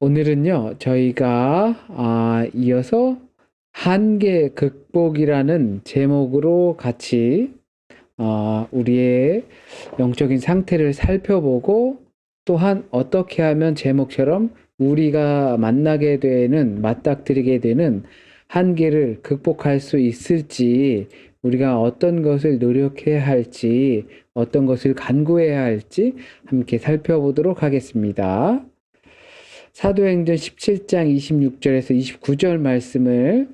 오늘은요, 저희가 이어서 한계 극복이라는 제목으로 같이 우리의 영적인 상태를 살펴보고 또한 어떻게 하면 제목처럼 우리가 만나게 되는, 맞닥뜨리게 되는 한계를 극복할 수 있을지, 우리가 어떤 것을 노력해야 할지, 어떤 것을 간구해야 할지 함께 살펴보도록 하겠습니다. 사도행전 17장 26절에서 29절 말씀을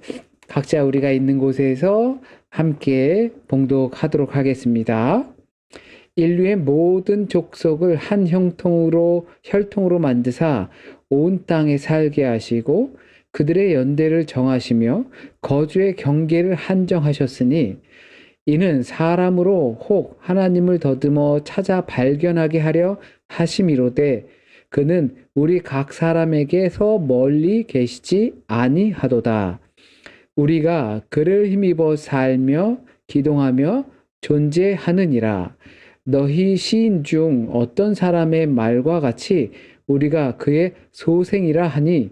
각자 우리가 있는 곳에서 함께 봉독하도록 하겠습니다. 인류의 모든 족속을 한 혈통으로 만드사 온 땅에 살게 하시고 그들의 연대를 정하시며 거주의 경계를 한정하셨으니 이는 사람으로 혹 하나님을 더듬어 찾아 발견하게 하려 하심이로되 그는 우리 각 사람에게서 멀리 계시지 아니하도다. 우리가 그를 힘입어 살며 기동하며 존재하느니라. 너희 시인 중 어떤 사람의 말과 같이 우리가 그의 소생이라 하니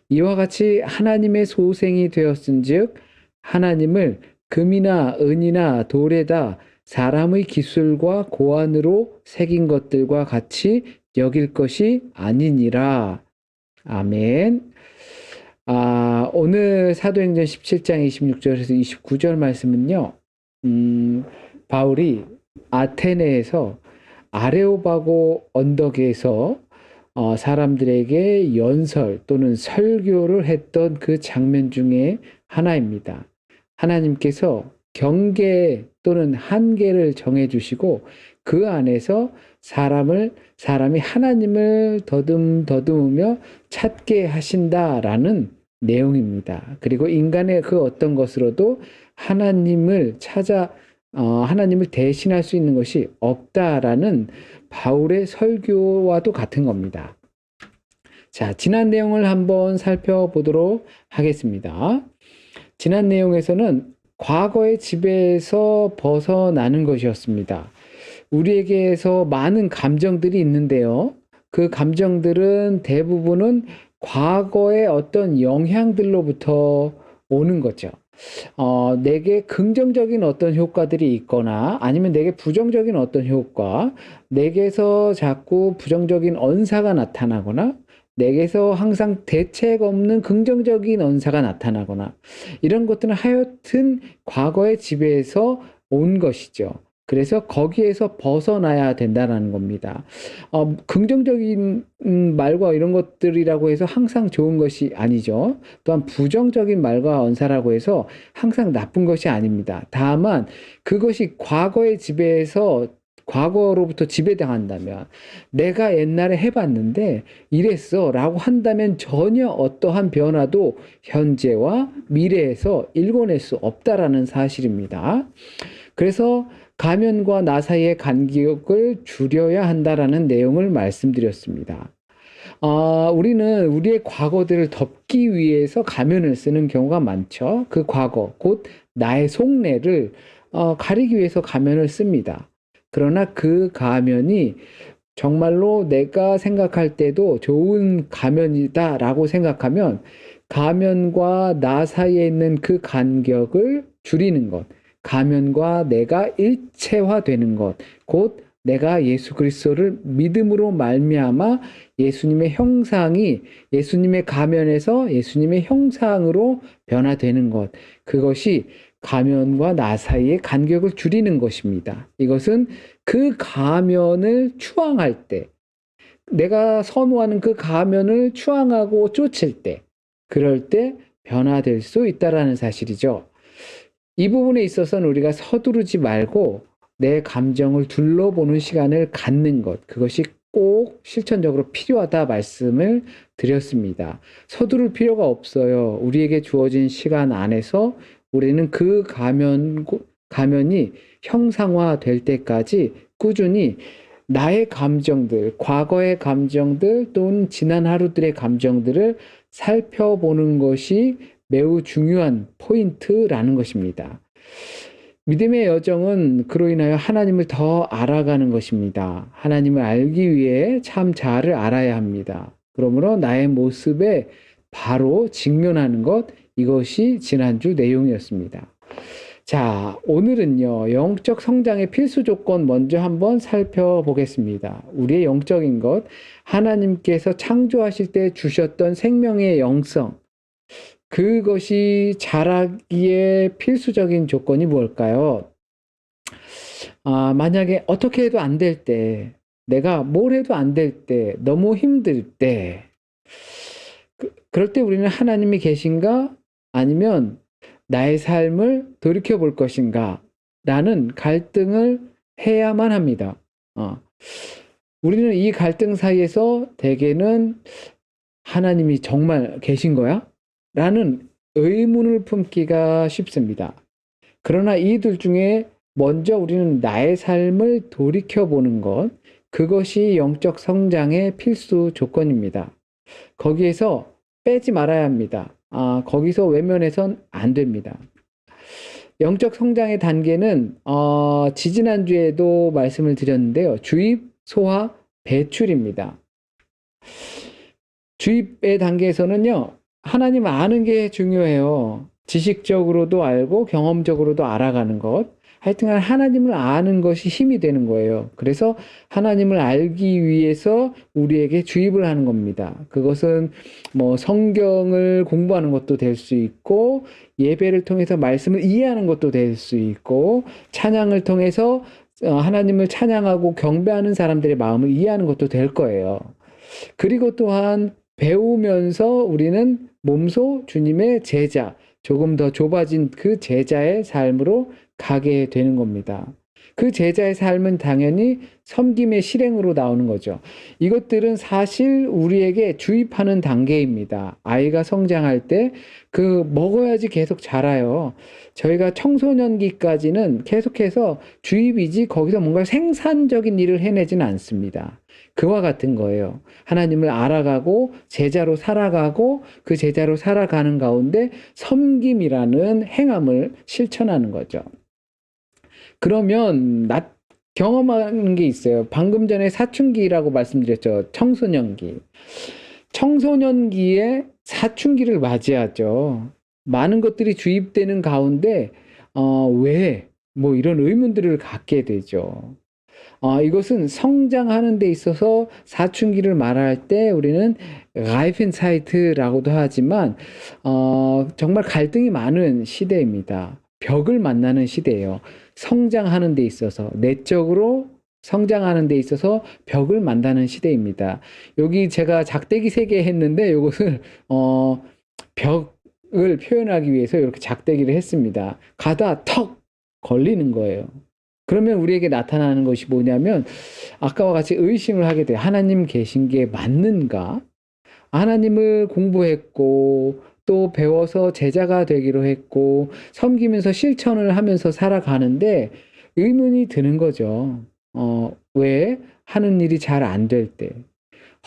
이와 같이 하나님의 소생이 되었은즉 하나님을 금이나 은이나 돌에다 사람의 기술과 고안으로 새긴 것들과 같이 여길 것이 아니니라. 아멘. 오늘 사도행전 17장 26절에서 29절 말씀은요, 바울이 아테네에서 아레오바고 언덕에서 사람들에게 연설 또는 설교를 했던 그 장면 중에 하나입니다. 하나님께서 경계 또는 한계를 정해주시고 그 안에서 사람이 하나님을 더듬으며 찾게 하신다라는 내용입니다. 그리고 인간의 그 어떤 것으로도 하나님을 하나님을 대신할 수 있는 것이 없다라는 바울의 설교와도 같은 겁니다. 자, 지난 내용을 한번 살펴보도록 하겠습니다. 지난 내용에서는 과거의 지배에서 벗어나는 것이었습니다. 우리에게서 많은 감정들이 있는데요. 그 감정들은 대부분은 과거의 어떤 영향들로부터 오는 거죠. 내게 긍정적인 어떤 효과들이 있거나 아니면 내게 부정적인 어떤 효과, 내게서 자꾸 부정적인 언사가 나타나거나 내게서 항상 대책 없는 긍정적인 언사가 나타나거나 이런 것들은 하여튼 과거의 지배에서 온 것이죠. 그래서 거기에서 벗어나야 된다는 겁니다. 긍정적인 말과 이런 것들이라고 해서 항상 좋은 것이 아니죠. 또한 부정적인 말과 언사라고 해서 항상 나쁜 것이 아닙니다. 다만 그것이 과거의 지배에서 과거로부터 지배당한다면 내가 옛날에 해봤는데 이랬어 라고 한다면 전혀 어떠한 변화도 현재와 미래에서 일궈낼 수 없다라는 사실입니다. 그래서 가면과 나 사이의 간격을 줄여야 한다라는 내용을 말씀드렸습니다. 우리는 우리의 과거들을 덮기 위해서 가면을 쓰는 경우가 많죠. 그 과거, 곧 나의 속내를 가리기 위해서 가면을 씁니다. 그러나 그 가면이 정말로 내가 생각할 때도 좋은 가면이다라고 생각하면 가면과 나 사이에 있는 그 간격을 줄이는 것, 가면과 내가 일체화되는 것, 곧 내가 예수 그리스도를 믿음으로 말미암아 예수님의 형상이 예수님의 가면에서 예수님의 형상으로 변화되는 것, 그것이 가면과 나 사이의 간격을 줄이는 것입니다. 이것은 그 가면을 추앙할 때, 내가 선호하는 그 가면을 추앙하고 쫓을 때, 그럴 때 변화될 수 있다라는 사실이죠. 이 부분에 있어서는 우리가 서두르지 말고 내 감정을 둘러보는 시간을 갖는 것, 그것이 꼭 실천적으로 필요하다 말씀을 드렸습니다. 서두를 필요가 없어요. 우리에게 주어진 시간 안에서 우리는 그 가면이 형상화될 때까지 꾸준히 나의 감정들, 과거의 감정들 또는 지난 하루들의 감정들을 살펴보는 것이 매우 중요한 포인트라는 것입니다. 믿음의 여정은 그로 인하여 하나님을 더 알아가는 것입니다. 하나님을 알기 위해 참 잘을 알아야 합니다. 그러므로 나의 모습에 바로 직면하는 것, 이것이 지난주 내용이었습니다. 자, 오늘은요, 영적 성장의 필수 조건 먼저 한번 살펴보겠습니다. 우리의 영적인 것, 하나님께서 창조하실 때 주셨던 생명의 영성, 그것이 자라기에 필수적인 조건이 무엇일까요? 만약에 어떻게 해도 안 될 때, 내가 뭘 해도 안 될 때, 너무 힘들 때, 그럴 때 우리는 하나님이 계신가? 아니면 나의 삶을 돌이켜 볼 것인가? 라는 갈등을 해야만 합니다. 우리는 이 갈등 사이에서 대개는 하나님이 정말 계신 거야? 라는 의문을 품기가 쉽습니다. 그러나 이들 중에 먼저 우리는 나의 삶을 돌이켜보는 것, 그것이 영적 성장의 필수 조건입니다. 거기에서 빼지 말아야 합니다. 거기서 외면해선 안 됩니다. 영적 성장의 단계는 지지난주에도 말씀을 드렸는데요. 주입, 소화, 배출입니다. 주입의 단계에서는요. 하나님 아는 게 중요해요. 지식적으로도 알고 경험적으로도 알아가는 것. 하여튼간 하나님을 아는 것이 힘이 되는 거예요. 그래서 하나님을 알기 위해서 우리에게 주입을 하는 겁니다. 그것은 뭐 성경을 공부하는 것도 될 수 있고, 예배를 통해서 말씀을 이해하는 것도 될 수 있고, 찬양을 통해서 하나님을 찬양하고 경배하는 사람들의 마음을 이해하는 것도 될 거예요. 그리고 또한 배우면서 우리는 몸소 주님의 제자, 조금 더 좁아진 그 제자의 삶으로 가게 되는 겁니다. 그 제자의 삶은 당연히 섬김의 실행으로 나오는 거죠. 이것들은 사실 우리에게 주입하는 단계입니다. 아이가 성장할 때 먹어야지 계속 자라요. 저희가 청소년기까지는 계속해서 주입이지 거기서 뭔가 생산적인 일을 해내지는 않습니다. 그와 같은 거예요. 하나님을 알아가고 제자로 살아가고 그 제자로 살아가는 가운데 섬김이라는 행함을 실천하는 거죠. 그러면 경험하는 게 있어요. 방금 전에 사춘기라고 말씀드렸죠. 청소년기. 청소년기에 사춘기를 맞이하죠. 많은 것들이 주입되는 가운데 왜? 뭐 이런 의문들을 갖게 되죠. 이것은 성장하는 데 있어서 사춘기를 말할 때 우리는 라이프인사이트라고도 하지만 정말 갈등이 많은 시대입니다. 벽을 만나는 시대예요. 성장하는 데 있어서, 내적으로 성장하는 데 있어서 벽을 만나는 시대입니다. 여기 제가 작대기 3개 했는데 이것을 벽을 표현하기 위해서 이렇게 작대기를 했습니다. 가다 턱 걸리는 거예요. 그러면 우리에게 나타나는 것이 뭐냐면 아까와 같이 의심을 하게 돼요. 하나님 계신 게 맞는가? 하나님을 공부했고 또 배워서 제자가 되기로 했고 섬기면서 실천을 하면서 살아가는데 의문이 드는 거죠. 왜? 하는 일이 잘 안 될 때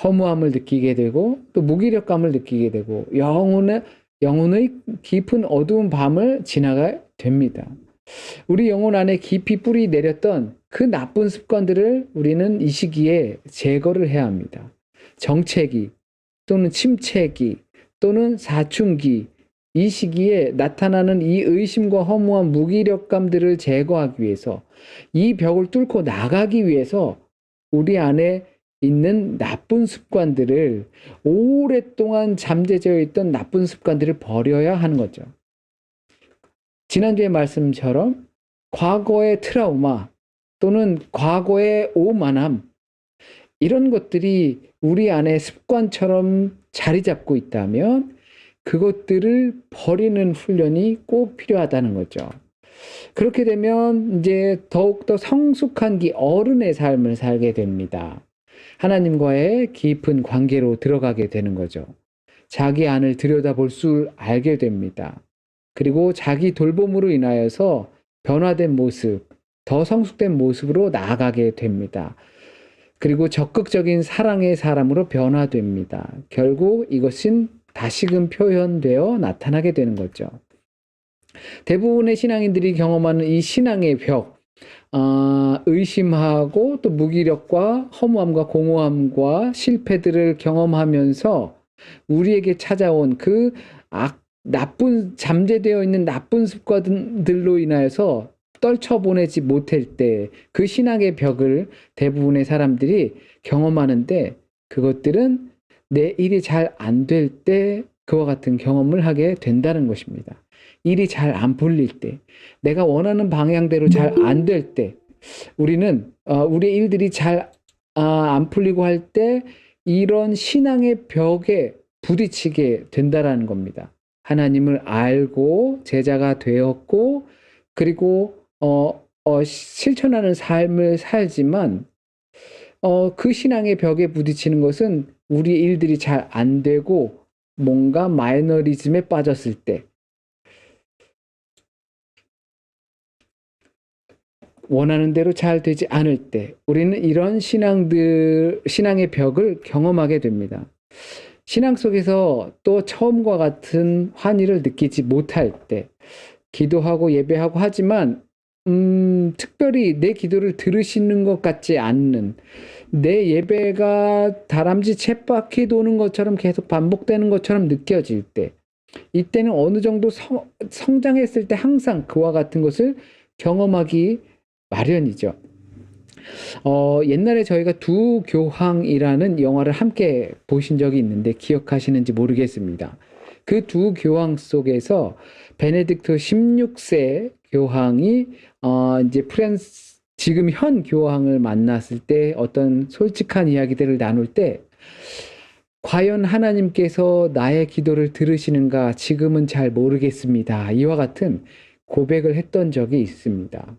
허무함을 느끼게 되고 또 무기력감을 느끼게 되고 영혼의 깊은 어두운 밤을 지나가 됩니다. 우리 영혼 안에 깊이 뿌리 내렸던 그 나쁜 습관들을 우리는 이 시기에 제거를 해야 합니다. 정체기 또는 침체기 또는 사춘기, 이 시기에 나타나는 이 의심과 허무한 무기력감들을 제거하기 위해서, 이 벽을 뚫고 나가기 위해서 우리 안에 있는 나쁜 습관들을, 오랫동안 잠재되어 있던 나쁜 습관들을 버려야 하는 거죠. 지난주의 말씀처럼 과거의 트라우마 또는 과거의 오만함, 이런 것들이 우리 안에 습관처럼 자리 잡고 있다면 그것들을 버리는 훈련이 꼭 필요하다는 거죠. 그렇게 되면 이제 더욱더 성숙한 어른의 삶을 살게 됩니다. 하나님과의 깊은 관계로 들어가게 되는 거죠. 자기 안을 들여다볼 줄 알게 됩니다. 그리고 자기 돌봄으로 인하여서 변화된 모습, 더 성숙된 모습으로 나아가게 됩니다. 그리고 적극적인 사랑의 사람으로 변화됩니다. 결국 이것은 다시금 표현되어 나타나게 되는 거죠. 대부분의 신앙인들이 경험하는 이 신앙의 벽, 의심하고 또 무기력과 허무함과 공허함과 실패들을 경험하면서 우리에게 찾아온 그 나쁜 잠재되어 있는 나쁜 습관들로 인하여서 떨쳐보내지 못할 때 그 신앙의 벽을 대부분의 사람들이 경험하는데 그것들은 내 일이 잘 안 될 때 그와 같은 경험을 하게 된다는 것입니다. 일이 잘 안 풀릴 때, 내가 원하는 방향대로 잘 안 될 때, 우리는 우리의 일들이 잘 안 풀리고 할 때 이런 신앙의 벽에 부딪히게 된다라는 겁니다. 하나님을 알고 제자가 되었고 그리고 실천하는 삶을 살지만 그 신앙의 벽에 부딪히는 것은 우리 일들이 잘 안 되고 뭔가 마이너리즘에 빠졌을 때 원하는 대로 잘 되지 않을 때 우리는 이런 신앙의 벽을 경험하게 됩니다. 신앙 속에서 또 처음과 같은 환희를 느끼지 못할 때 기도하고 예배하고 하지만 특별히 내 기도를 들으시는 것 같지 않는 내 예배가 다람쥐 쳇바퀴 도는 것처럼 계속 반복되는 것처럼 느껴질 때 이때는 어느 정도 성장했을 때 항상 그와 같은 것을 경험하기 마련이죠. 옛날에 저희가 두 교황이라는 영화를 함께 보신 적이 있는데 기억하시는지 모르겠습니다. 그 두 교황 속에서 베네딕토 16세 교황이 이제 지금 현 교황을 만났을 때 어떤 솔직한 이야기들을 나눌 때 과연 하나님께서 나의 기도를 들으시는가 지금은 잘 모르겠습니다. 이와 같은 고백을 했던 적이 있습니다.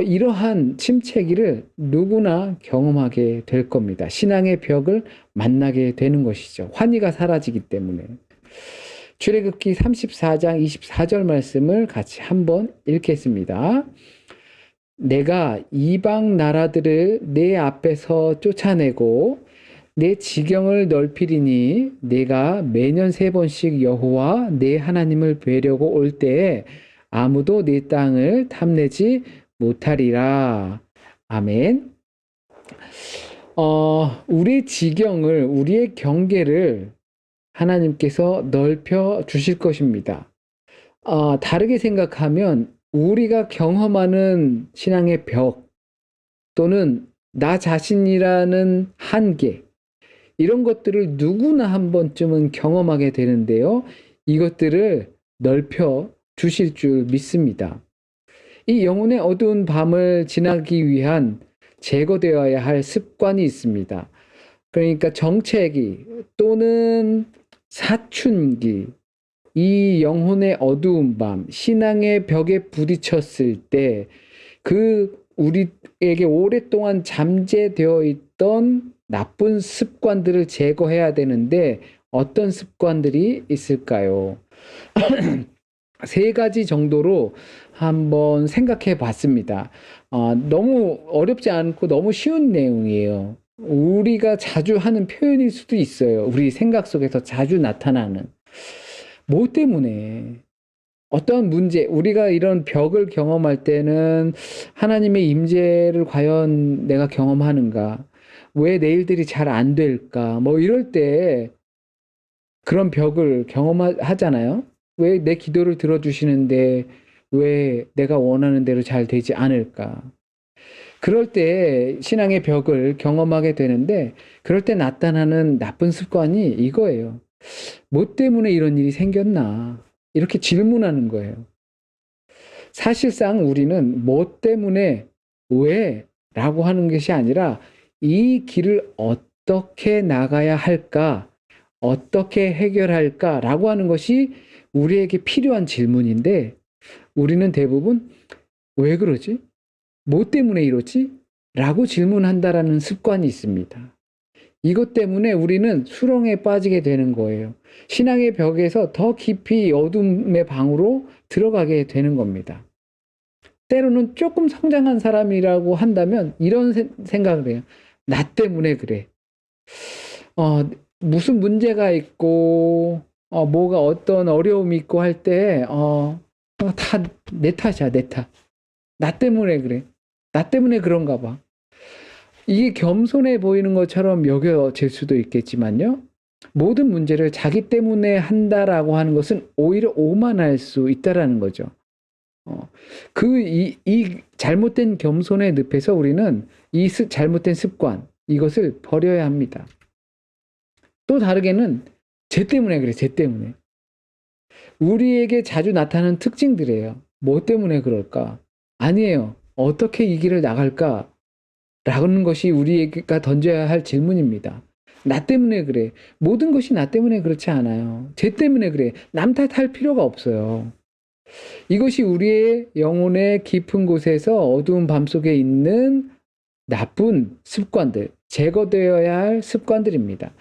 이러한 침체기를 누구나 경험하게 될 겁니다. 신앙의 벽을 만나게 되는 것이죠. 환희가 사라지기 때문에. 출애굽기 34장 24절 말씀을 같이 한번 읽겠습니다. 내가 이방 나라들을 내 앞에서 쫓아내고 내 지경을 넓히리니 내가 매년 3번씩 여호와 내 하나님을 뵈려고 올 때에 아무도 네 땅을 탐내지 못하리라. 아멘. 우리의 지경을, 우리의 경계를 하나님께서 넓혀 주실 것입니다. 다르게 생각하면 우리가 경험하는 신앙의 벽 또는 나 자신이라는 한계 이런 것들을 누구나 한 번쯤은 경험하게 되는데요. 이것들을 넓혀 주실 줄 믿습니다. 이 영혼의 어두운 밤을 지나기 위한 제거되어야 할 습관이 있습니다. 그러니까 정체기 또는 사춘기, 이 영혼의 어두운 밤, 신앙의 벽에 부딪혔을 때 그 우리에게 오랫동안 잠재되어 있던 나쁜 습관들을 제거해야 되는데 어떤 습관들이 있을까요? 세 가지 정도로 한번 생각해 봤습니다. 너무 어렵지 않고 너무 쉬운 내용이에요. 우리가 자주 하는 표현일 수도 있어요. 우리 생각 속에서 자주 나타나는. 뭐 때문에? 어떤 문제, 우리가 이런 벽을 경험할 때는 하나님의 임재를 과연 내가 경험하는가? 왜 내 일들이 잘 안 될까? 뭐 이럴 때 그런 벽을 경험하잖아요. 왜 내 기도를 들어주시는데 왜 내가 원하는 대로 잘 되지 않을까? 그럴 때 신앙의 벽을 경험하게 되는데 그럴 때 나타나는 나쁜 습관이 이거예요. 뭐 때문에 이런 일이 생겼나? 이렇게 질문하는 거예요. 사실상 우리는 뭐 때문에 왜? 라고 하는 것이 아니라 이 길을 어떻게 나가야 할까? 어떻게 해결할까? 라고 하는 것이 우리에게 필요한 질문인데 우리는 대부분 왜 그러지? 뭐 때문에 이러지? 라고 질문한다라는 습관이 있습니다. 이것 때문에 우리는 수렁에 빠지게 되는 거예요. 신앙의 벽에서 더 깊이 어둠의 방으로 들어가게 되는 겁니다. 때로는 조금 성장한 사람이라고 한다면 이런 생각을 해요. 나 때문에 그래. 무슨 문제가 있고, 뭐가 어떤 어려움이 있고 할 때, 다 내 탓이야, 내 탓. 나 때문에 그래. 나 때문에 그런가 봐. 이게 겸손해 보이는 것처럼 여겨질 수도 있겠지만요. 모든 문제를 자기 때문에 한다라고 하는 것은 오히려 오만할 수 있다라는 거죠. 어, 이 잘못된 겸손의 늪에서 우리는 잘못된 습관, 이것을 버려야 합니다. 또 다르게는 쟤 때문에 그래, 쟤 때문에. 우리에게 자주 나타나는 특징들이에요. 뭐 때문에 그럴까? 아니에요. 어떻게 이 길을 나갈까? 라는 것이 우리가 던져야 할 질문입니다. 나 때문에 그래. 모든 것이 나 때문에 그렇지 않아요. 쟤 때문에 그래. 남 탓할 필요가 없어요. 이것이 우리의 영혼의 깊은 곳에서 어두운 밤 속에 있는 나쁜 습관들, 제거되어야 할 습관들입니다.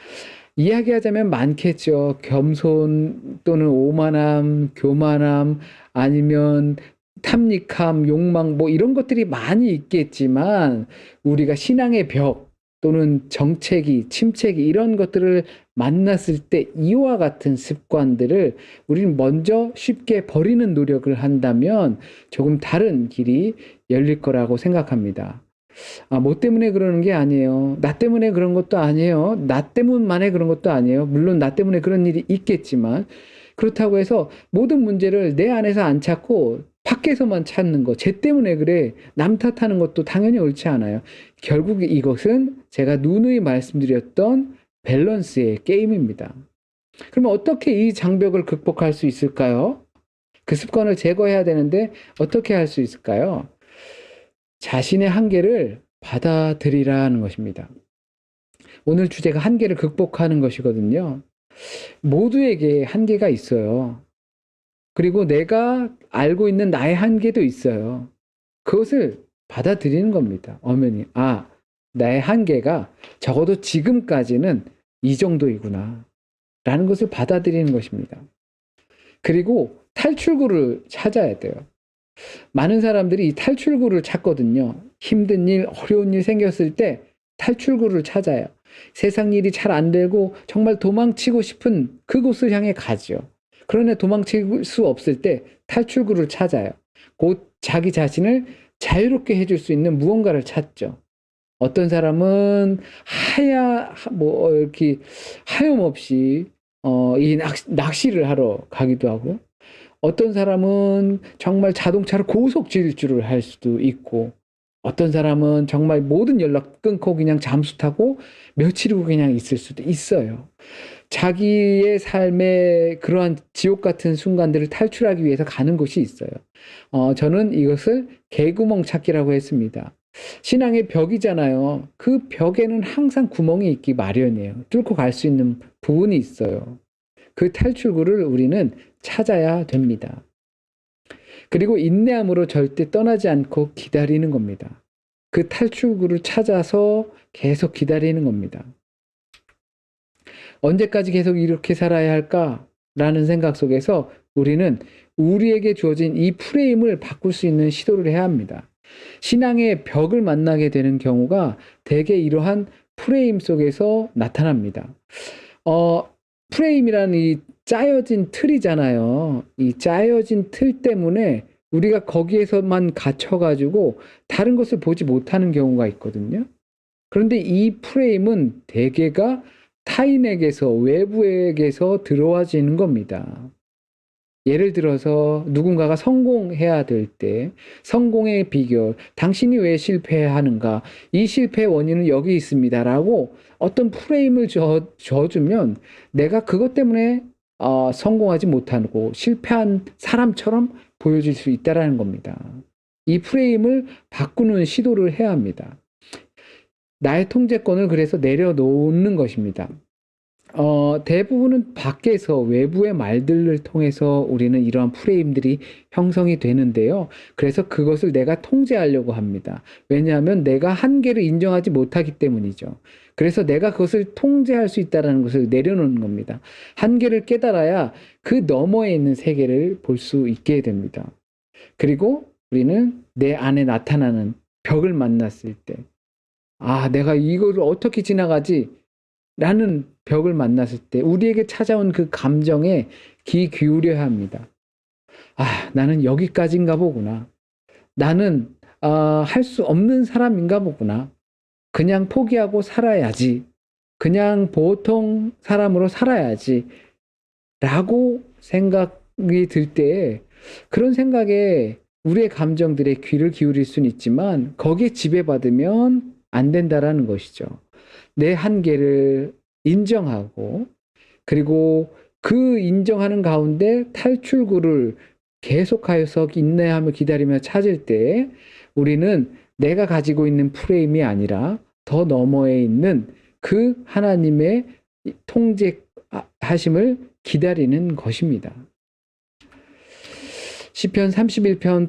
이야기하자면 많겠죠. 겸손 또는 오만함, 교만함, 아니면 탐닉함, 욕망, 뭐 이런 것들이 많이 있겠지만 우리가 신앙의 벽 또는 정체기, 침체기 이런 것들을 만났을 때 이와 같은 습관들을 우리는 먼저 쉽게 버리는 노력을 한다면 조금 다른 길이 열릴 거라고 생각합니다. 뭐 때문에 그러는 게 아니에요. 나 때문에 그런 것도 아니에요. 나 때문만에 그런 것도 아니에요. 물론 나 때문에 그런 일이 있겠지만 그렇다고 해서 모든 문제를 내 안에서 안 찾고 밖에서만 찾는 거, 쟤 때문에 그래, 남 탓하는 것도 당연히 옳지 않아요. 결국 이것은 제가 누누이 말씀드렸던 밸런스의 게임입니다. 그러면 어떻게 이 장벽을 극복할 수 있을까요? 그 습관을 제거해야 되는데 어떻게 할 수 있을까요? 자신의 한계를 받아들이라는 것입니다. 오늘 주제가 한계를 극복하는 것이거든요. 모두에게 한계가 있어요. 그리고 내가 알고 있는 나의 한계도 있어요. 그것을 받아들이는 겁니다. 엄연히. 나의 한계가 적어도 지금까지는 이 정도이구나. 라는 것을 받아들이는 것입니다. 그리고 탈출구를 찾아야 돼요. 많은 사람들이 이 탈출구를 찾거든요. 힘든 일, 어려운 일 생겼을 때 탈출구를 찾아요. 세상 일이 잘 안 되고 정말 도망치고 싶은 그곳을 향해 가죠. 그러나 도망칠 수 없을 때 탈출구를 찾아요. 곧 자기 자신을 자유롭게 해줄 수 있는 무언가를 찾죠. 어떤 사람은 이렇게 하염없이 이 낚시를 하러 가기도 하고, 어떤 사람은 정말 자동차로 고속 질주를 할 수도 있고, 어떤 사람은 정말 모든 연락 끊고 그냥 잠수 타고 며칠이고 그냥 있을 수도 있어요. 자기의 삶의 그러한 지옥 같은 순간들을 탈출하기 위해서 가는 곳이 있어요. 저는 이것을 개구멍 찾기라고 했습니다. 신앙의 벽이잖아요. 그 벽에는 항상 구멍이 있기 마련이에요. 뚫고 갈 수 있는 부분이 있어요. 그 탈출구를 우리는 찾아야 됩니다. 그리고 인내함으로 절대 떠나지 않고 기다리는 겁니다. 그 탈출구를 찾아서 계속 기다리는 겁니다. 언제까지 계속 이렇게 살아야 할까라는 생각 속에서 우리는 우리에게 주어진 이 프레임을 바꿀 수 있는 시도를 해야 합니다. 신앙의 벽을 만나게 되는 경우가 대개 이러한 프레임 속에서 나타납니다. 프레임이라는 이 짜여진 틀이잖아요. 이 짜여진 틀 때문에 우리가 거기에서만 갇혀가지고 다른 것을 보지 못하는 경우가 있거든요. 그런데 이 프레임은 대개가 타인에게서, 외부에게서 들어와지는 겁니다. 예를 들어서 누군가가 성공해야 될 때 성공의 비결, 당신이 왜 실패하는가? 이 실패의 원인은 여기 있습니다라고 어떤 프레임을 줘주면 내가 그것 때문에 성공하지 못하고 실패한 사람처럼 보여질 수 있다는 겁니다. 이 프레임을 바꾸는 시도를 해야 합니다. 나의 통제권을 그래서 내려놓는 것입니다. 대부분은 밖에서 외부의 말들을 통해서 우리는 이러한 프레임들이 형성이 되는데요. 그래서 그것을 내가 통제하려고 합니다. 왜냐하면 내가 한계를 인정하지 못하기 때문이죠. 그래서 내가 그것을 통제할 수 있다는 것을 내려놓는 겁니다. 한계를 깨달아야 그 너머에 있는 세계를 볼 수 있게 됩니다. 그리고 우리는 내 안에 나타나는 벽을 만났을 때, 내가 이거를 어떻게 지나가지? 라는 벽을 만났을 때 우리에게 찾아온 그 감정에 귀 기울여야 합니다. 나는 여기까지인가 보구나. 나는 할 수 없는 사람인가 보구나. 그냥 포기하고 살아야지. 그냥 보통 사람으로 살아야지. 라고 생각이 들 때에 그런 생각에 우리의 감정들에 귀를 기울일 수는 있지만 거기에 지배받으면 안 된다라는 것이죠. 내 한계를 인정하고 그리고 그 인정하는 가운데 탈출구를 계속하여서 인내하며 기다리며 찾을 때 우리는 내가 가지고 있는 프레임이 아니라 더 너머에 있는 그 하나님의 통제하심을 기다리는 것입니다. 시편 31편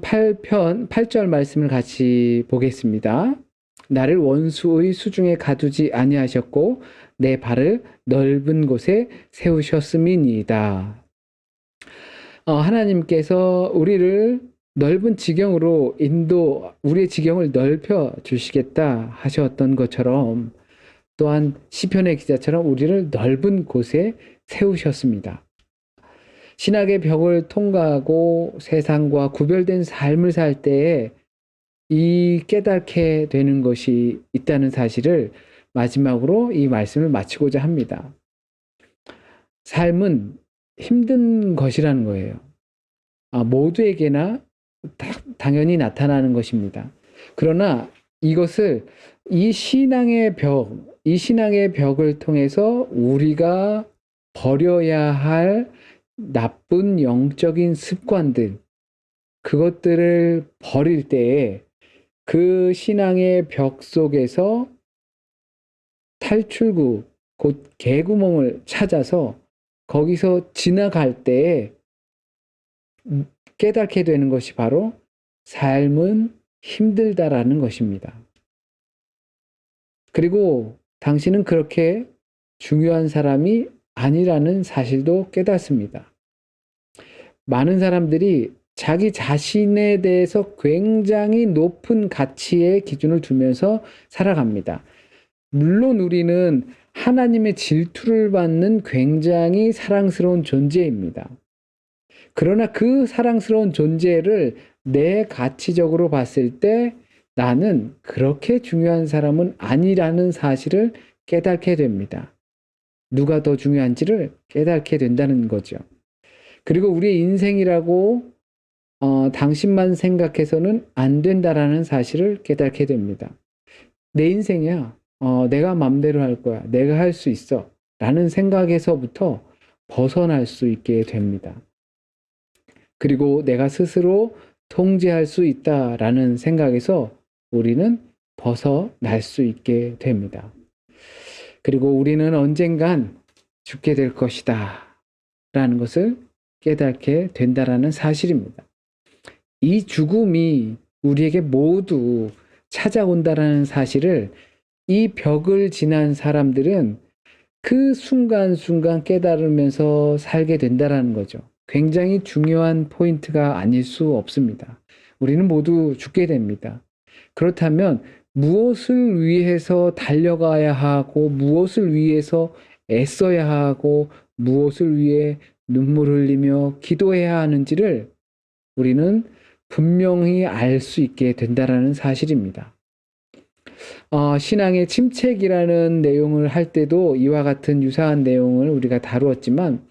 8절 말씀을 같이 보겠습니다. 나를 원수의 수중에 가두지 아니하셨고 내 발을 넓은 곳에 세우셨음이니이다. 하나님께서 우리를 넓은 지경으로 우리의 지경을 넓혀 주시겠다 하셨던 것처럼 또한 시편의 기자처럼 우리를 넓은 곳에 세우셨습니다. 신학의 벽을 통과하고 세상과 구별된 삶을 살 때에 이 깨닫게 되는 것이 있다는 사실을 마지막으로 이 말씀을 마치고자 합니다. 삶은 힘든 것이라는 거예요. 모두에게나 당연히 나타나는 것입니다. 그러나 이것을 이 신앙의 벽을 통해서 우리가 버려야 할 나쁜 영적인 습관들, 그것들을 버릴 때에 그 신앙의 벽 속에서 탈출구, 곧 개구멍을 찾아서 거기서 지나갈 때에 깨닫게 되는 것이 바로 삶은 힘들다라는 것입니다. 그리고 당신은 그렇게 중요한 사람이 아니라는 사실도 깨닫습니다. 많은 사람들이 자기 자신에 대해서 굉장히 높은 가치의 기준을 두면서 살아갑니다. 물론 우리는 하나님의 질투를 받는 굉장히 사랑스러운 존재입니다. 그러나 그 사랑스러운 존재를 내 가치적으로 봤을 때 나는 그렇게 중요한 사람은 아니라는 사실을 깨닫게 됩니다. 누가 더 중요한지를 깨닫게 된다는 거죠. 그리고 우리의 인생이라고 당신만 생각해서는 안 된다라는 사실을 깨닫게 됩니다. 내 인생이야. 내가 맘대로 할 거야. 내가 할 수 있어. 라는 생각에서부터 벗어날 수 있게 됩니다. 그리고 내가 스스로 통제할 수 있다라는 생각에서 우리는 벗어날 수 있게 됩니다. 그리고 우리는 언젠간 죽게 될 것이다 라는 것을 깨닫게 된다라는 사실입니다. 이 죽음이 우리에게 모두 찾아온다라는 사실을 이 벽을 지난 사람들은 그 순간순간 깨달으면서 살게 된다라는 거죠. 굉장히 중요한 포인트가 아닐 수 없습니다. 우리는 모두 죽게 됩니다. 그렇다면 무엇을 위해서 달려가야 하고 무엇을 위해서 애써야 하고 무엇을 위해 눈물 흘리며 기도해야 하는지를 우리는 분명히 알 수 있게 된다라는 사실입니다. 신앙의 침체기라는 내용을 할 때도 이와 같은 유사한 내용을 우리가 다루었지만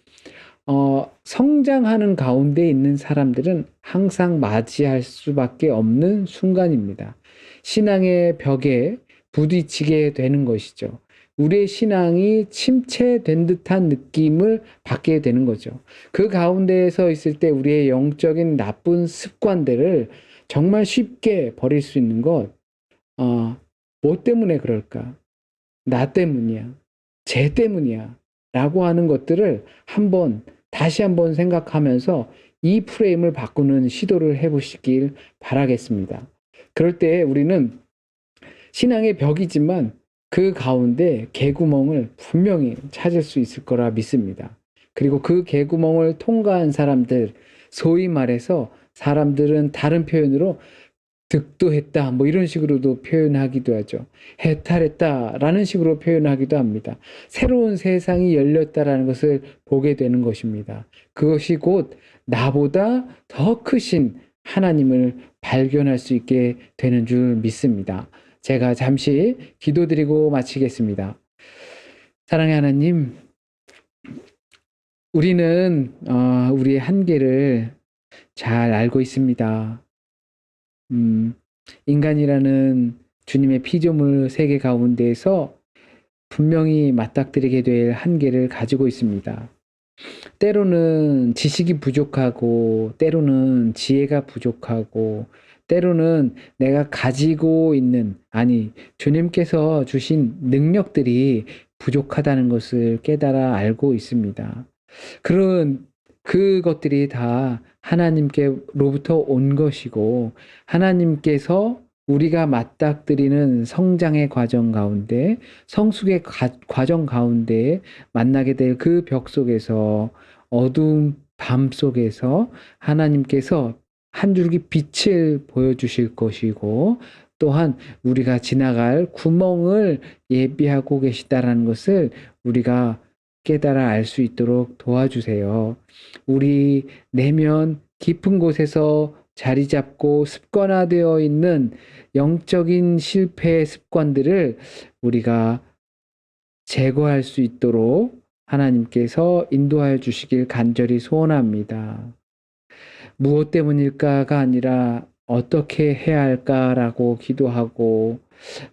성장하는 가운데 있는 사람들은 항상 맞이할 수밖에 없는 순간입니다. 신앙의 벽에 부딪히게 되는 것이죠. 우리의 신앙이 침체된 듯한 느낌을 받게 되는 거죠. 그 가운데에서 있을 때 우리의 영적인 나쁜 습관들을 정말 쉽게 버릴 수 있는 것, 뭐 때문에 그럴까? 나 때문이야. 쟤 때문이야. 라고 하는 것들을 다시 한번 생각하면서 이 프레임을 바꾸는 시도를 해보시길 바라겠습니다. 그럴 때 우리는 신앙의 벽이지만 그 가운데 개구멍을 분명히 찾을 수 있을 거라 믿습니다. 그리고 그 개구멍을 통과한 사람들, 소위 말해서 사람들은 다른 표현으로 득도했다 뭐 이런 식으로도 표현하기도 하죠. 해탈했다라는 식으로 표현하기도 합니다. 새로운 세상이 열렸다라는 것을 보게 되는 것입니다. 그것이 곧 나보다 더 크신 하나님을 발견할 수 있게 되는 줄 믿습니다. 제가 잠시 기도드리고 마치겠습니다. 사랑의 하나님, 우리는 우리의 한계를 잘 알고 있습니다. 인간이라는 주님의 피조물 세계 가운데에서 분명히 맞닥뜨리게 될 한계를 가지고 있습니다. 때로는 지식이 부족하고, 때로는 지혜가 부족하고, 때로는 내가 가지고 있는, 아니, 주님께서 주신 능력들이 부족하다는 것을 깨달아 알고 있습니다. 그것들이 다 하나님께로부터 온 것이고, 하나님께서 우리가 맞닥뜨리는 성장의 과정 가운데, 성숙의 과정 가운데 만나게 될 그 벽 속에서, 어두운 밤 속에서 하나님께서 한 줄기 빛을 보여주실 것이고, 또한 우리가 지나갈 구멍을 예비하고 계시다라는 것을 우리가 깨달아 알 수 있도록 도와주세요. 우리 내면 깊은 곳에서 자리 잡고 습관화되어 있는 영적인 실패의 습관들을 우리가 제거할 수 있도록 하나님께서 인도하여 주시길 간절히 소원합니다. 무엇 때문일까가 아니라 어떻게 해야 할까라고 기도하고,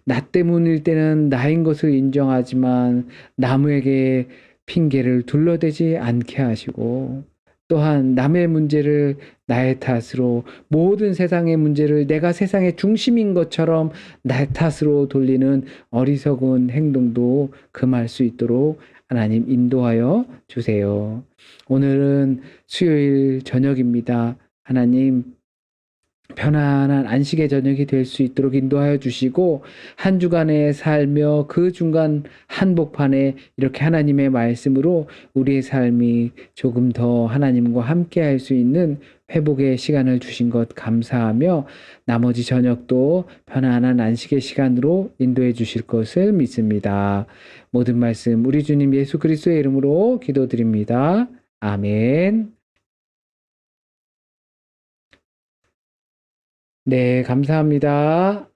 나 때문일 때는 나인 것을 인정하지만 남에게 핑계를 둘러대지 않게 하시고, 또한 남의 문제를 나의 탓으로, 모든 세상의 문제를 내가 세상의 중심인 것처럼 나의 탓으로 돌리는 어리석은 행동도 금할 수 있도록 하나님 인도하여 주세요. 오늘은 수요일 저녁입니다. 하나님, 편안한 안식의 저녁이 될 수 있도록 인도하여 주시고, 한 주간에 살며 그 중간 한복판에 이렇게 하나님의 말씀으로 우리의 삶이 조금 더 하나님과 함께 할 수 있는 회복의 시간을 주신 것 감사하며, 나머지 저녁도 편안한 안식의 시간으로 인도해 주실 것을 믿습니다. 모든 말씀 우리 주님 예수 그리스도의 이름으로 기도드립니다. 아멘. 네, 감사합니다.